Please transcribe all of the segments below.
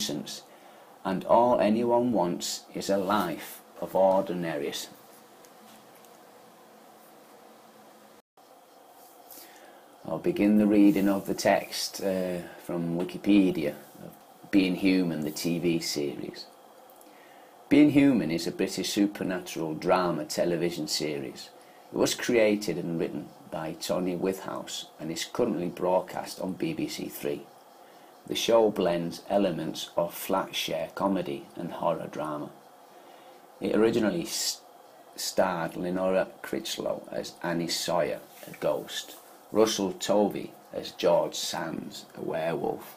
nuisance, and all anyone wants is a life of ordinaries. I'll begin the reading of the text from Wikipedia, of Being Human, the TV series. Being Human is a British supernatural drama television series. It was created and written by Tony Whithouse and is currently broadcast on BBC Three. The show blends elements of flat-share comedy and horror drama. It originally starred Lenora Critchlow as Annie Sawyer, a ghost, Russell Tovey as George Sands, a werewolf,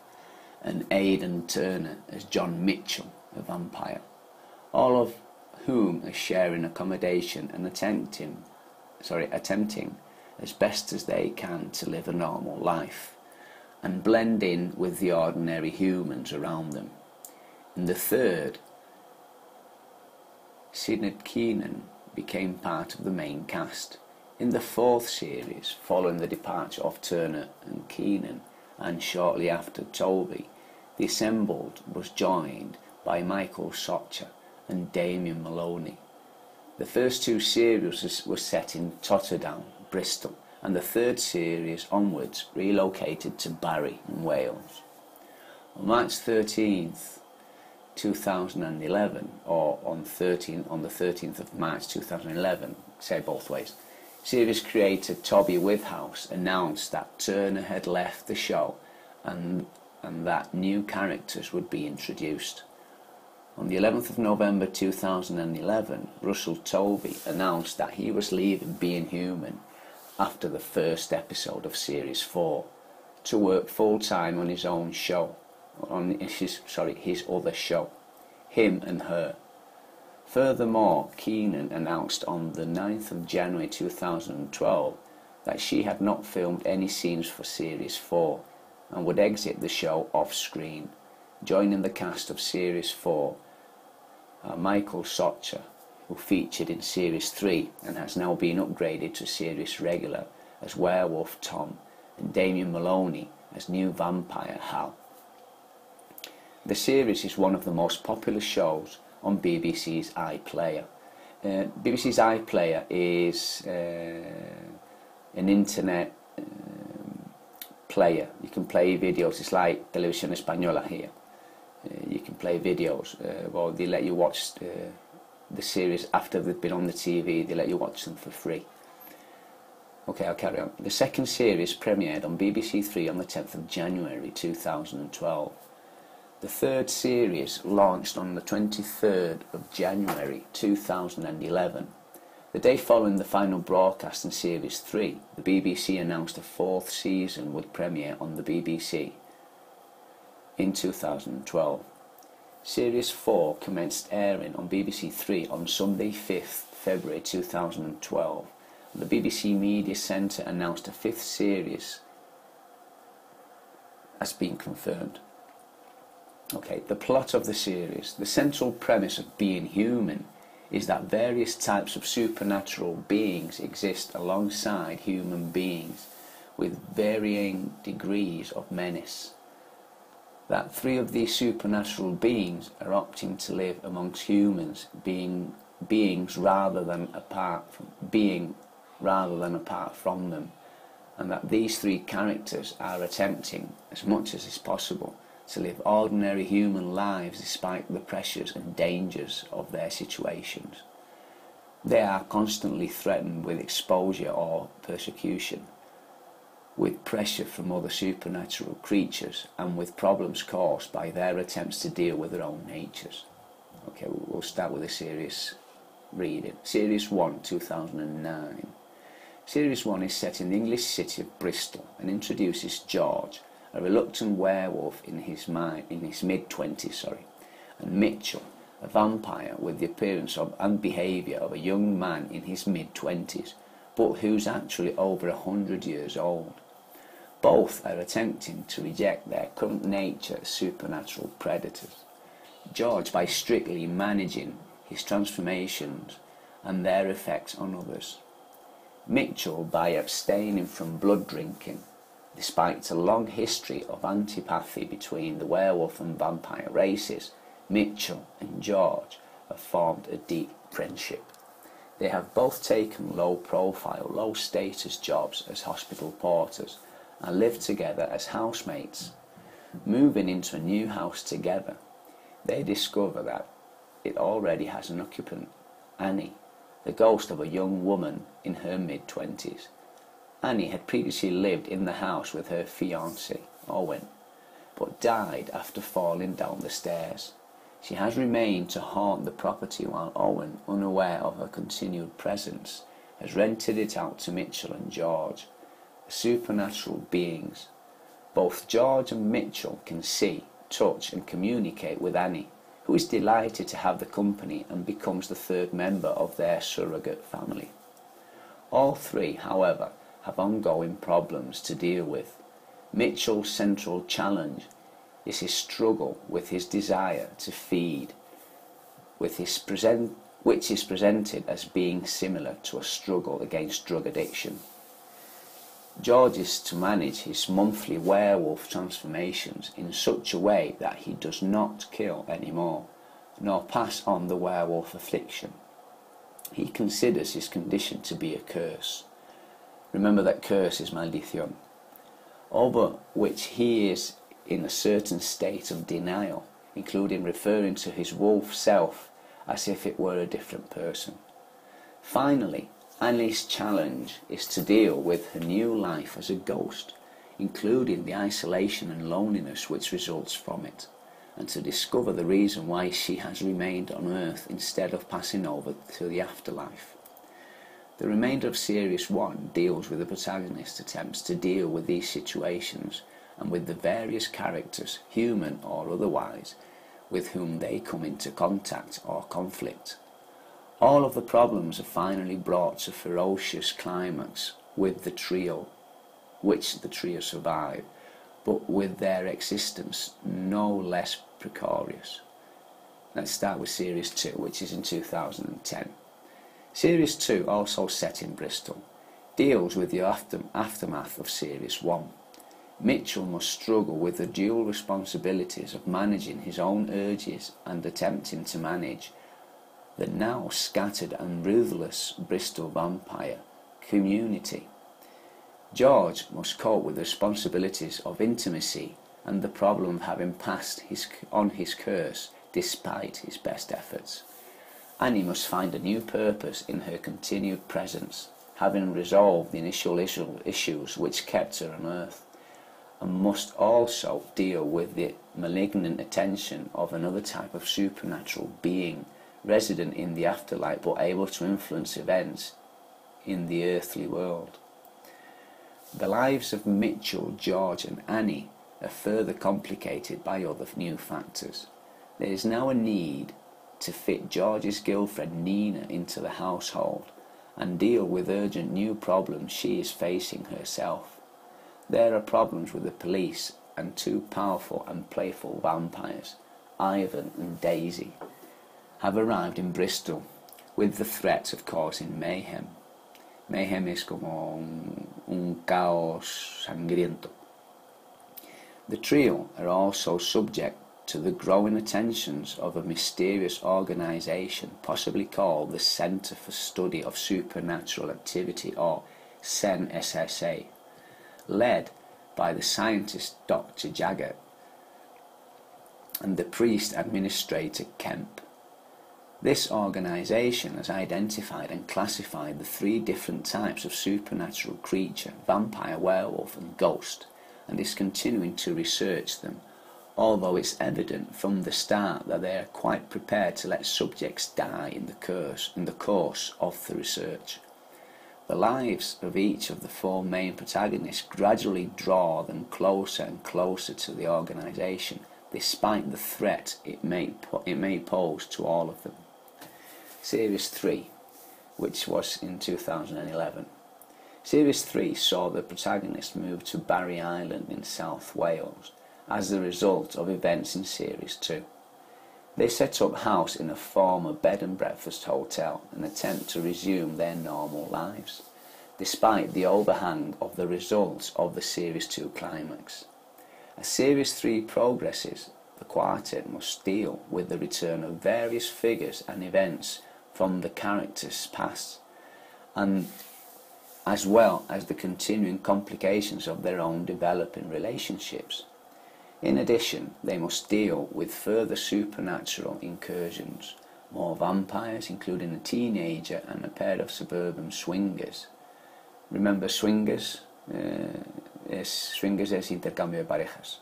and Aidan Turner as John Mitchell, a vampire, all of whom are sharing accommodation and attempting as best as they can to live a normal life and blend in with the ordinary humans around them. In the third, Sinead Keenan became part of the main cast. In the fourth series, following the departure of Turner and Keenan, and shortly after Tovey, the assembled was joined by Michael Socha and Damien Maloney. The first two series were set in Totterdown, Bristol, and the third series onwards relocated to Barry in Wales. On March 13th, 2011, or on the 13th of March 2011, say both ways, series creator Toby Whithouse announced that Turner had left the show and that new characters would be introduced. On the 11th of November 2011, Russell Tovey announced that he was leaving Being Human after the first episode of Series 4 to work full-time on his own show, his other show, Him and Her. Furthermore, Keenan announced on the 9th of January 2012 that she had not filmed any scenes for Series 4 and would exit the show off-screen. Joining the cast of Series 4 are Michael Socha, who featured in Series 3 and has now been upgraded to Series regular as Werewolf Tom, and Damien Maloney as new vampire Hal. The series is one of the most popular shows on BBC's iPlayer. BBC's iPlayer is an internet player. You can play videos. It's like Televisión Española here. You can play videos. Well, they let you watch the series after they've been on the TV. They let you watch them for free. Okay, I'll carry on. The second series premiered on BBC Three on the 10th of January 2012. The third series launched on the 23rd of January 2011. The day following the final broadcast in Series 3, the BBC announced a fourth season would premiere on the BBC in 2012. Series 4 commenced airing on BBC 3 on Sunday 5th February 2012. The BBC Media Centre announced a fifth series has been confirmed. Okay, the plot of the series. The central premise of Being Human is that various types of supernatural beings exist alongside human beings with varying degrees of menace. That three of these supernatural beings are opting to live amongst humans, beings rather than apart from them, and that these three characters are attempting, as much as is possible, to live ordinary human lives despite the pressures and dangers of their situations. They are constantly threatened with exposure or persecution, with pressure from other supernatural creatures, and with problems caused by their attempts to deal with their own natures. Okay, we'll start with a series reading. Series 1, 2009. Series 1 is set in the English city of Bristol and introduces George, a reluctant werewolf in his mid-20s, and Mitchell, a vampire with the appearance of and behaviour of a young man in his mid-20s, but who's actually over 100 years old. Both are attempting to reject their current nature as supernatural predators. George by strictly managing his transformations and their effects on others. Mitchell by abstaining from blood drinking Despite a long history of antipathy between the werewolf and vampire races, Mitchell and George have formed a deep friendship. They have both taken low-profile, low-status jobs as hospital porters and live together as housemates. Moving into a new house together, they discover that it already has an occupant, Annie, the ghost of a young woman in her mid-20s. Annie had previously lived in the house with her fiancé, Owen, but died after falling down the stairs. She has remained to haunt the property while Owen, unaware of her continued presence, has rented it out to Mitchell and George, supernatural beings. Both George and Mitchell can see, touch and communicate with Annie, who is delighted to have the company and becomes the third member of their surrogate family. All three, however, have ongoing problems to deal with. Mitchell's central challenge is his struggle with his desire to feed, which is presented as being similar to a struggle against drug addiction. George is to manage his monthly werewolf transformations in such a way that he does not kill anymore, nor pass on the werewolf affliction. He considers his condition to be a curse. Remember that curse is maldición, over which he is in a certain state of denial, including referring to his wolf self as if it were a different person. Finally, Annie's challenge is to deal with her new life as a ghost, including the isolation and loneliness which results from it, and to discover the reason why she has remained on Earth instead of passing over to the afterlife. The remainder of Series 1 deals with the protagonist's attempts to deal with these situations and with the various characters, human or otherwise, with whom they come into contact or conflict. All of the problems are finally brought to ferocious climax with the trio, which the trio survive, but with their existence no less precarious. Let's start with Series 2, which is in 2010. Series 2, also set in Bristol, deals with the aftermath of Series 1. Mitchell must struggle with the dual responsibilities of managing his own urges and attempting to manage the now scattered and ruthless Bristol vampire community. George must cope with the responsibilities of intimacy and the problem of having passed on his curse despite his best efforts. Annie must find a new purpose in her continued presence, having resolved the initial issues which kept her on Earth, and must also deal with the malignant attention of another type of supernatural being resident in the afterlife but able to influence events in the earthly world. The lives of Mitchell, George and Annie are further complicated by other new factors. There is now a need to fit George's girlfriend Nina into the household and deal with urgent new problems she is facing herself. There are problems with the police and two powerful and playful vampires, Ivan and Daisy, have arrived in Bristol with the threat of causing mayhem. Mayhem es como un caos sangriento. The trio are also subject to the growing attentions of a mysterious organisation possibly called the Centre for Study of Supernatural Activity, or CEN-SSA, led by the scientist Dr. Jaggett and the priest administrator Kemp. This organisation has identified and classified the three different types of supernatural creature, vampire, werewolf and ghost, and is continuing to research them, although it's evident from the start that they are quite prepared to let subjects die in the course of the research. The lives of each of the four main protagonists gradually draw them closer and closer to the organisation, despite the threat it may pose to all of them. Series 3, which was in 2011. Series 3 saw the protagonist move to Barry Island in South Wales as the result of events in Series 2. They set up house in a former bed and breakfast hotel and attempt to resume their normal lives. despite the overhang of the results of the Series 2 climax. As Series 3 progresses, the quartet must deal with the return of various figures and events from the characters' past, and as well as the continuing complications of their own developing relationships. In addition, they must deal with further supernatural incursions, more vampires, including a teenager and a pair of suburban swingers. Remember swingers? Swingers es intercambio de parejas.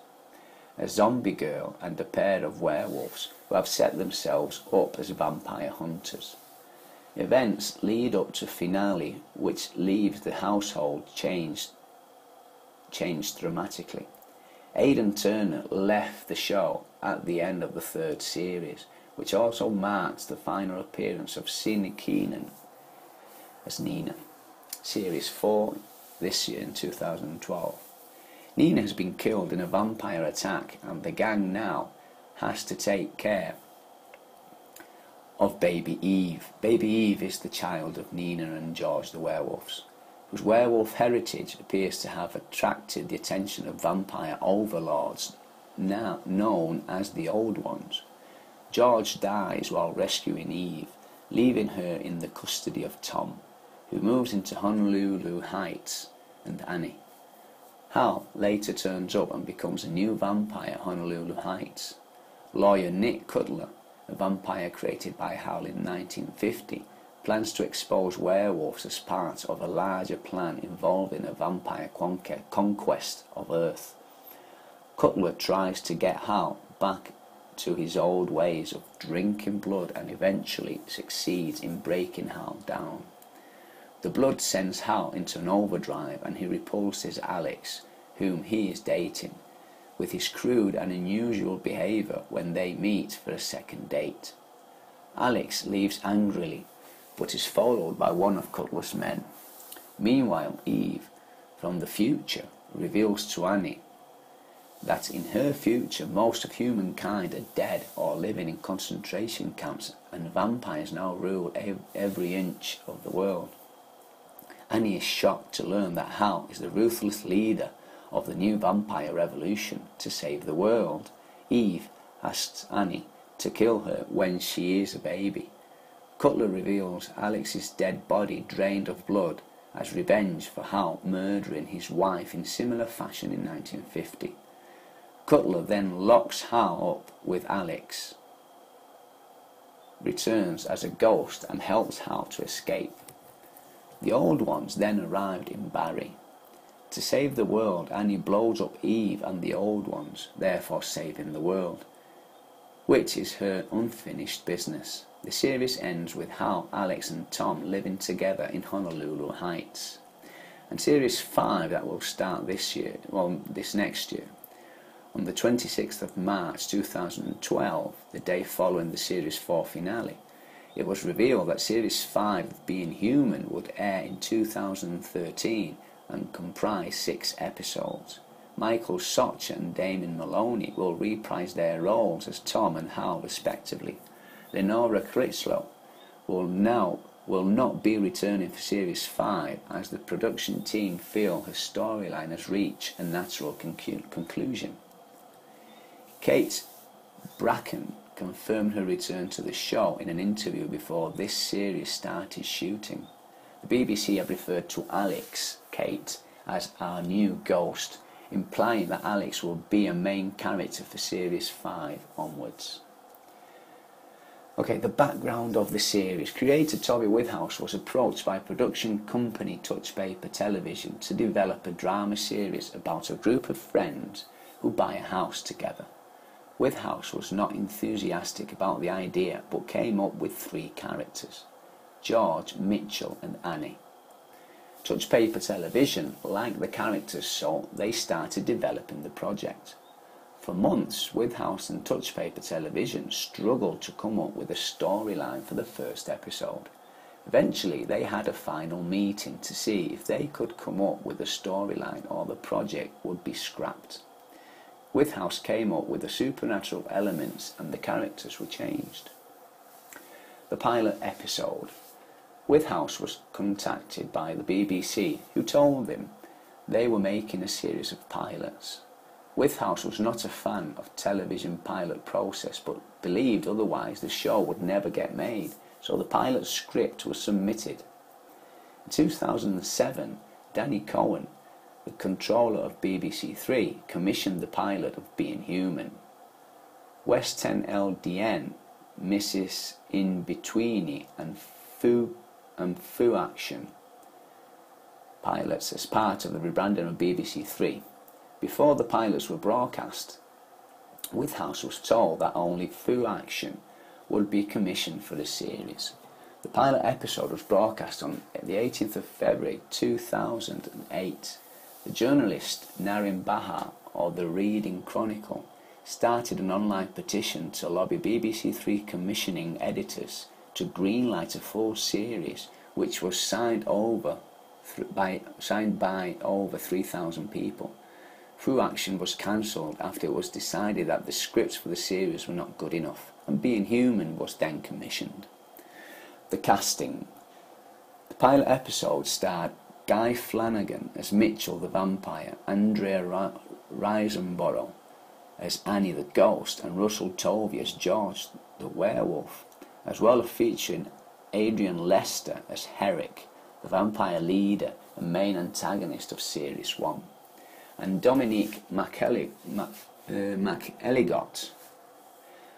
A zombie girl and a pair of werewolves who have set themselves up as vampire hunters. Events lead up to finale, which leaves the household changed dramatically. Aidan Turner left the show at the end of the third series, which also marks the final appearance of Sidney Keenan as Nina. Series 4 this year in 2012. Nina has been killed in a vampire attack, and the gang now has to take care of baby Eve. Baby Eve is the child of Nina and George the werewolves, whose werewolf heritage appears to have attracted the attention of vampire overlords now known as the Old Ones. George dies while rescuing Eve, leaving her in the custody of Tom, who moves into Honolulu Heights, and Annie. Hal later turns up and becomes a new vampire at Honolulu Heights. Lawyer Nick Cutler, a vampire created by Hal in 1950, plans to expose werewolves as part of a larger plan involving a vampire conquest of Earth. Cutler tries to get Hal back to his old ways of drinking blood and eventually succeeds in breaking Hal down. The blood sends Hal into an overdrive, and he repulses Alex, whom he is dating, with his crude and unusual behaviour when they meet for a second date. Alex leaves angrily, but is followed by one of Cutler's men. Meanwhile, Eve, from the future, reveals to Annie that in her future most of humankind are dead or living in concentration camps, and vampires now rule every inch of the world. Annie is shocked to learn that Hal is the ruthless leader of the new vampire revolution to save the world. Eve asks Annie to kill her when she is a baby. Cutler reveals Alex's dead body drained of blood as revenge for Hal murdering his wife in similar fashion in 1950. Cutler then locks Hal up with Alex, returns as a ghost and helps Hal to escape. The Old Ones then arrived in Barrie. To save the world, Annie blows up Eve and the Old Ones, therefore saving the world, which is her unfinished business. The series ends with Hal, Alex and Tom living together in Honolulu Heights. And Series 5 that will start this next year. On the 26th of March 2012, the day following the Series 4 finale, it was revealed that Series 5, Being Human, would air in 2013 and comprise 6 episodes. Michael Socha and Damon Maloney will reprise their roles as Tom and Hal respectively. Lenora Critchlow will not be returning for Series 5, as the production team feel her storyline has reached a natural conclusion. Kate Bracken confirmed her return to the show in an interview before this series started shooting. The BBC have referred to Alex, Kate, as our new ghost, implying that Alex will be a main character for Series 5 onwards. Okay, the background of the series. Creator Toby Whithouse was approached by production company Touch Paper Television to develop a drama series about a group of friends who buy a house together. Whithouse was not enthusiastic about the idea, but came up with 3 characters: George, Mitchell and Annie. Touch Paper Television liked the characters, so they started developing the project. For months, Whithouse and Touch Paper Television struggled to come up with a storyline for the first episode. Eventually, they had a final meeting to see if they could come up with a storyline or the project would be scrapped. Whithouse came up with the supernatural elements and the characters were changed. The pilot episode. Withouse was contacted by the BBC, who told him they were making a series of pilots. Withouse was not a fan of television pilot process, but believed otherwise the show would never get made, so the pilot script was submitted. In 2007, Danny Cohen, the controller of BBC Three, commissioned the pilot of Being Human. West 10 LDN, Mrs. In-Betweeny and Fu Action pilots as part of the rebranding of BBC Three. Before the pilots were broadcast, Withouse was told that only Fu Action would be commissioned for the series. The pilot episode was broadcast on the 18th of February 2008. The journalist Narim Bahar, or the Reading Chronicle, started an online petition to lobby BBC Three commissioning editors to greenlight a full series, which was signed by over 3,000 people. Fu Action was cancelled after it was decided that the scripts for the series were not good enough, and Being Human was then commissioned. The casting. The pilot episode starred Guy Flanagan as Mitchell the vampire, Andrea Riseborough as Annie the ghost, and Russell Tovey as George the werewolf, as well as featuring Adrian Lester as Herrick, the vampire leader and main antagonist of Series 1, and Dominique McElligott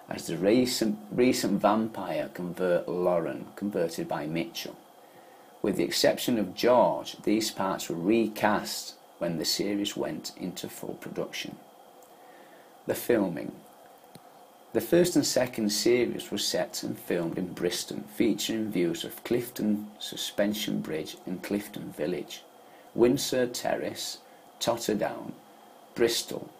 as the recent vampire convert Lauren, converted by Mitchell. With the exception of George, these parts were recast when the series went into full production. The filming. The first and second series were set and filmed in Bristol, featuring views of Clifton Suspension Bridge and Clifton Village. Windsor Terrace, Totterdown, Bristol,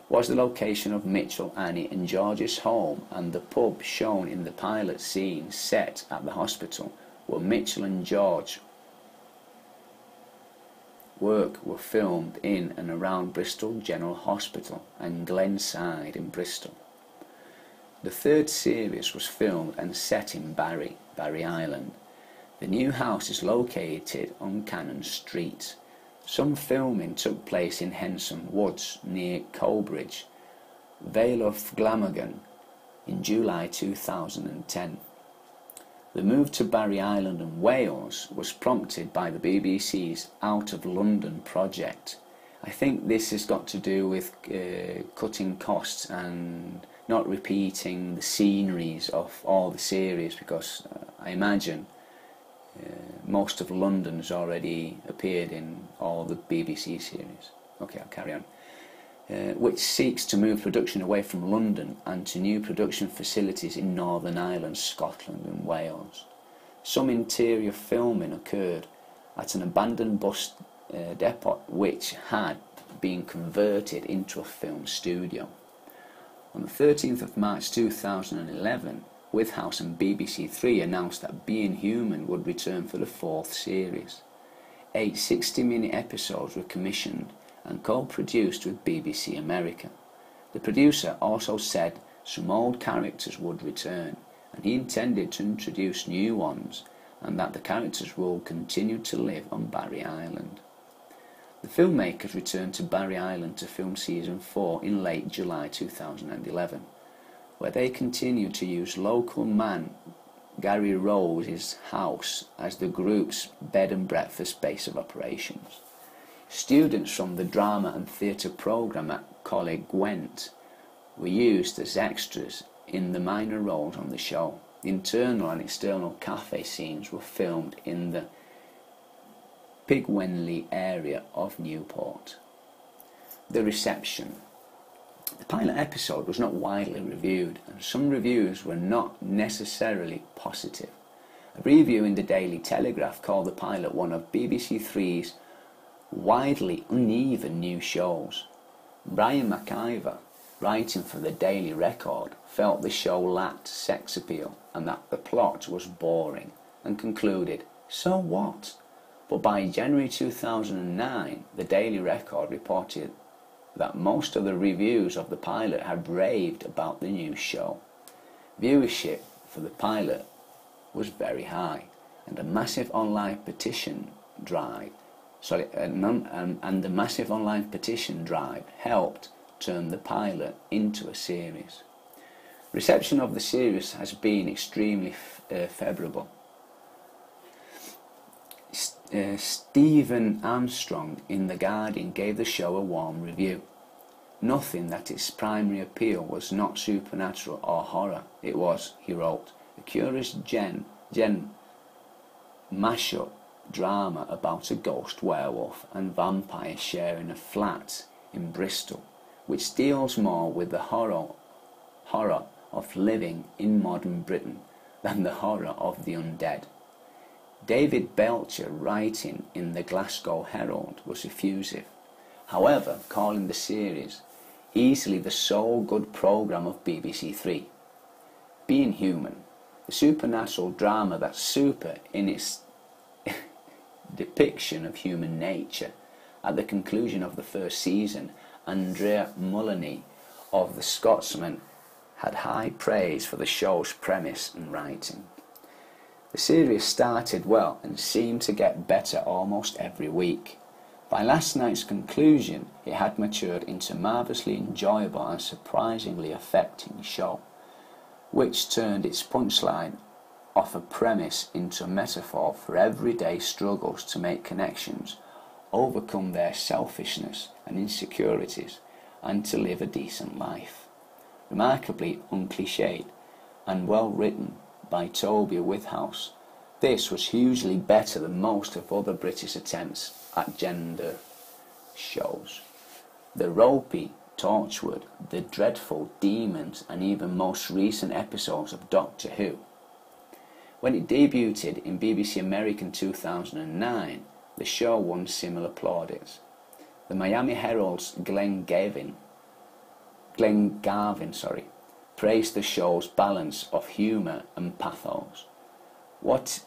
was the location of Mitchell, Annie and George's home, and the pub shown in the pilot scene set at the hospital where Mitchell and George work were filmed in and around Bristol General Hospital and Glenside in Bristol. The third series was filmed and set in Barry Island. The new house is located on Cannon Street. Some filming took place in Henson Woods near Coleridge, Vale of Glamorgan, in July 2010. The move to Barry Island in Wales was prompted by the BBC's Out of London project. I think this has got to do with cutting costs and not repeating the sceneries of all the series, because I imagine most of London's already appeared in all the BBC series. Okay, I'll carry on. Which seeks to move production away from London and to new production facilities in Northern Ireland, Scotland and Wales. Some interior filming occurred at an abandoned bus depot which had been converted into a film studio. On the 13th of March 2011, Withouse and BBC Three announced that Being Human would return for the fourth series. 8 60-minute episodes were commissioned and co-produced with BBC America. The producer also said some old characters would return, and he intended to introduce new ones, and that the characters will continue to live on Barry Island. The filmmakers returned to Barry Island to film season 4 in late July 2011, where they continued to use local man Gary Rose's house as the group's bed and breakfast base of operations. Students from the drama and theatre programme at Coleg Gwent were used as extras in the minor roles on the show. The internal and external cafe scenes were filmed in the Pigwenley area of Newport. The reception. The pilot episode was not widely reviewed, and some reviews were not necessarily positive. A review in the Daily Telegraph called the pilot one of BBC Three's widely uneven new shows. Brian McIver, writing for the Daily Record, felt the show lacked sex appeal and that the plot was boring, and concluded, "So what?" But by January 2009, the Daily Record reported that most of the reviews of the pilot had raved about the new show. Viewership for the pilot was very high, and a massive online petition drive. And the massive online petition drive helped turn the pilot into a series. Reception of the series has been extremely favourable. Stephen Armstrong in The Guardian gave the show a warm review. Nothing that its primary appeal was not supernatural or horror. It was, he wrote, a curious gen mashup drama about a ghost werewolf and vampire sharing a flat in Bristol, which deals more with the horror of living in modern Britain than the horror of the undead. David Belcher, writing in the Glasgow Herald, was effusive, however, calling the series easily the sole good programme of BBC Three. Being Human, the supernatural drama that's super in its depiction of human nature. At the conclusion of the first season, Andrea Mullany of The Scotsman had high praise for the show's premise and writing. The series started well and seemed to get better almost every week. By last night's conclusion, it had matured into a marvellously enjoyable and surprisingly affecting show, which turned its punchline of a premise into a metaphor for everyday struggles to make connections, overcome their selfishness and insecurities, and to live a decent life. Remarkably uncliched and well written by Toby Whithouse, this was hugely better than most of other British attempts at gender shows. The ropey Torchwood, the dreadful Demons, and even most recent episodes of Doctor Who. When it debuted in BBC America in 2009, the show won similar plaudits. The Miami Herald's Glenn Garvin, praised the show's balance of humour and pathos. What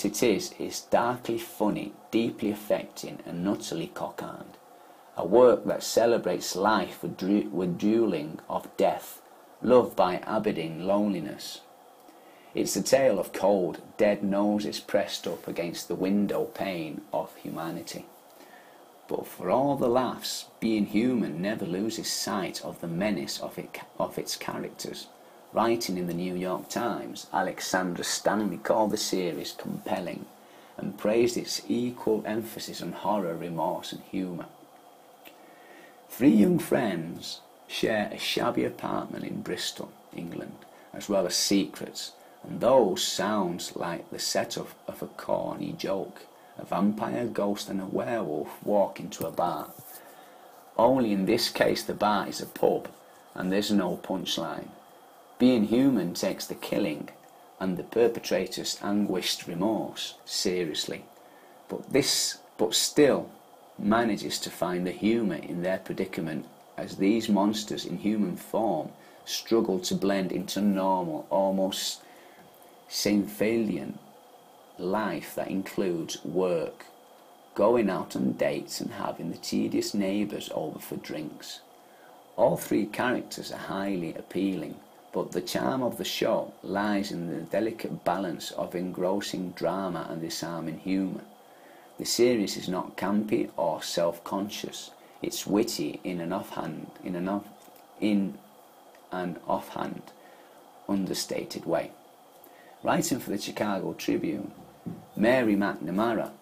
it is darkly funny, deeply affecting, and utterly cockeyed. A work that celebrates life with dueling of death, love by Aberdeen loneliness. It's a tale of cold, dead noses pressed up against the window pane of humanity. But for all the laughs, Being Human never loses sight of the menace of its characters. Writing in the New York Times, Alexandra Stanley called the series compelling and praised its equal emphasis on horror, remorse and humour. Three young friends share a shabby apartment in Bristol, England, as well as secrets, and those sounds like the setup of a corny joke. A vampire, ghost and a werewolf walk into a bar. Only in this case the bar is a pub and there's no punchline. Being Human takes the killing and the perpetrator's anguished remorse seriously, but still manages to find the humour in their predicament as these monsters in human form struggle to blend into normal, almost Seinfeldian life that includes work, going out on dates and having the tedious neighbours over for drinks. All three characters are highly appealing, but the charm of the show lies in the delicate balance of engrossing drama and disarming humour. The series is not campy or self-conscious. It's witty in an offhand, understated way. Writing for the Chicago Tribune, Mary McNamara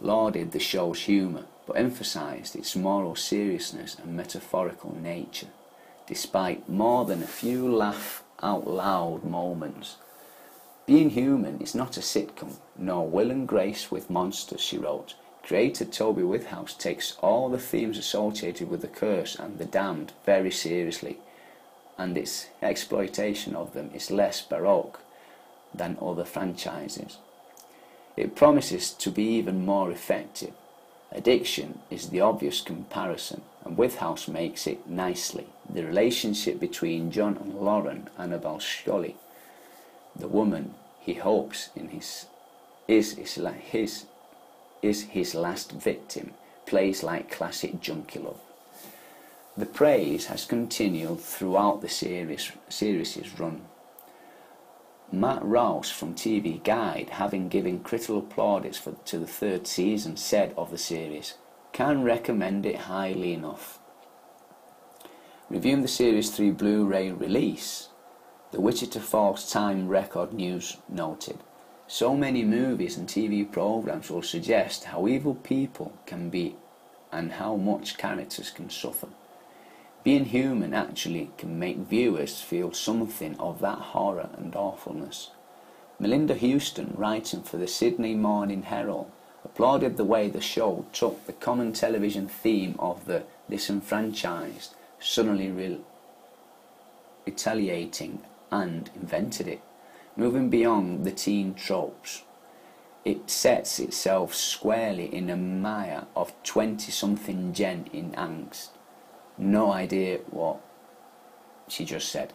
lauded the show's humour, but emphasised its moral seriousness and metaphorical nature, despite more than a few laugh-out-loud moments. Being Human is not a sitcom, nor Will and Grace with monsters, she wrote. Creator Toby Whithouse takes all the themes associated with the curse and the damned very seriously, and its exploitation of them is less baroque than other franchises. It promises to be even more effective. Addiction is the obvious comparison, and Whithouse makes it nicely. The relationship between John and Lauren, Annabelle Scully, the woman he hopes is his last victim, plays like classic junkie love. The praise has continued throughout the series' run. Matt Rouse from TV Guide, having given critical plaudits to the third season, said of the series, "Can't recommend it highly enough." Reviewing the series through Blu-ray release, the Wichita Falls Time Record News noted, "So many movies and TV programs will suggest how evil people can be and how much characters can suffer. Being human actually can make viewers feel something of that horror and awfulness." Melinda Houston, writing for the Sydney Morning Herald, applauded the way the show took the common television theme of the disenfranchised suddenly retaliating and invented it, moving beyond the teen tropes. It sets itself squarely in a mire of 20-something Gen in angst. No idea what she just said.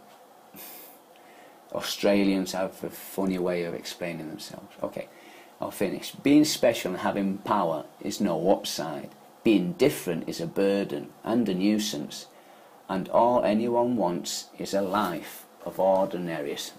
Australians have a funny way of explaining themselves. Okay, I'll finish. Being special and having power is no upside. Being different is a burden and a nuisance. And all anyone wants is a life of ordinariness.